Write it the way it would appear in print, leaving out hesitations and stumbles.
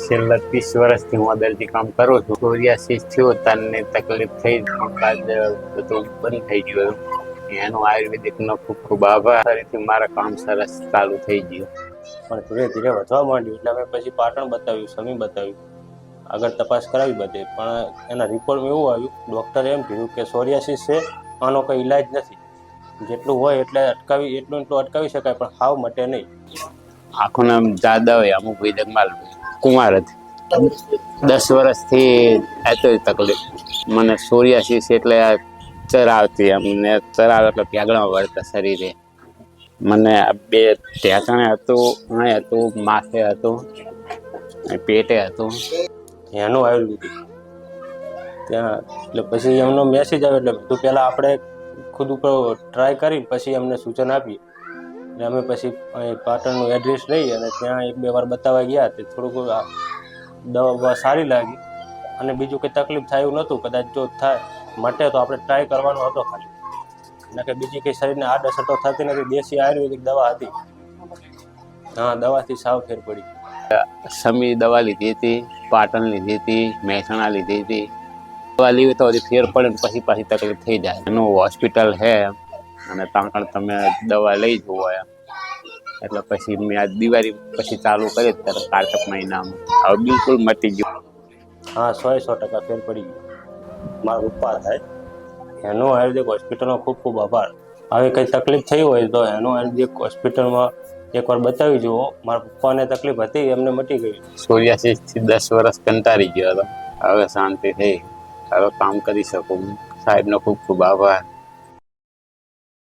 છેલ્લા 30 વર્ષથી હું દર્દી કામ કરું છું. સોરિયાસિસ થયો તને તકલીફ થઈ બાદ બધું બંધ થઈ ગયું. એનું આયુર્વેદિકનો ખૂબ ખૂબ આભાર. ફરીથી મારા કામ સરસ ચાલુ થઈ ગયું. પણ ધીરે ધીરે વધવા માંડ્યું એટલે અમે પછી પાટણ બતાવ્યું, સમી બતાવ્યું, આગળ તપાસ કરાવી બધે. પણ એના રિપોર્ટમાં એવું આવ્યું, ડૉક્ટરે એમ કીધું કે સોરિયાસિસ છે, આનો કંઈ ઈલાજ નથી. જેટલું હોય એટલે એટલું અટકાવી શકાય, પણ હાવ મટે નહીં. આખું નામ જાદવ અમુક વિદગમાલ કુમાર હતી. 10 વર્ષથી હતી તકલીફ મને. સોરિયાસિસ એટલે ચરાવતી, અમને ચરાવ એટલે પ્યાગણા વળતા શરીરે. મને બે ઢેકાણે હતું, અહીં હતું, માથે હતું, પેટે હતું. એનું આયુર્વેદિક ત્યાં એટલે પછી એમનો મેસેજ આવે એટલે બધું પહેલાં આપણે ખુદ ઉપર ટ્રાય કરી પછી અમને સૂચન આપી. એટલે અમે પછી પાટણનું એડ્રેસ લઈ અને ત્યાં 1-2 વાર બતાવવા ગયા. તે થોડુંક દવા સારી લાગી અને બીજું કંઈ તકલીફ થાય એવું નહોતું. કદાચ જો થાય મટે તો આપણે ટ્રાય કરવાનો હતો ખાલી, એટલે કે બીજી કંઈ શરીરને આડઅસર તો થતી નથી. દેશી આયુર્વેદિક દવા હતી. હા, દવાથી સાવ ફેર પડી. સમી દવા લીધી હતી, પાટણ લીધી હતી, મહેસાણા લીધી હતી. દવા લીધી તો હજી ફેર પડે ને પછી પાછી તકલીફ થઈ જાય. એનું હોસ્પિટલ છે અને ત્યાં તમે દવા લઈ જવો એમ. એટલે પછી મેં આ દિવાળી પછી ચાલુ કરી ત્યારે કારતક મહિનામાં હવે બિલકુલ મટી ગયું. હા, 100% ફેર પડી ગયો. મારા પપ્પા થાય એનો આયુર્વેદિક હોસ્પિટલનો ખૂબ ખૂબ આભાર. આવી કંઈ તકલીફ થઈ હોય તો એનો આયુર્વેદિક હોસ્પિટલમાં એકવાર બતાવી જુઓ. મારા પપ્પાને તકલીફ હતી, એમને મટી ગઈ. સોરિયાસિસથી 10 વર્ષ કંટાળી ગયો હતો. હવે શાંતિ થઈ, હવે કામ કરી શકું. સાહેબનો ખૂબ ખૂબ આભાર.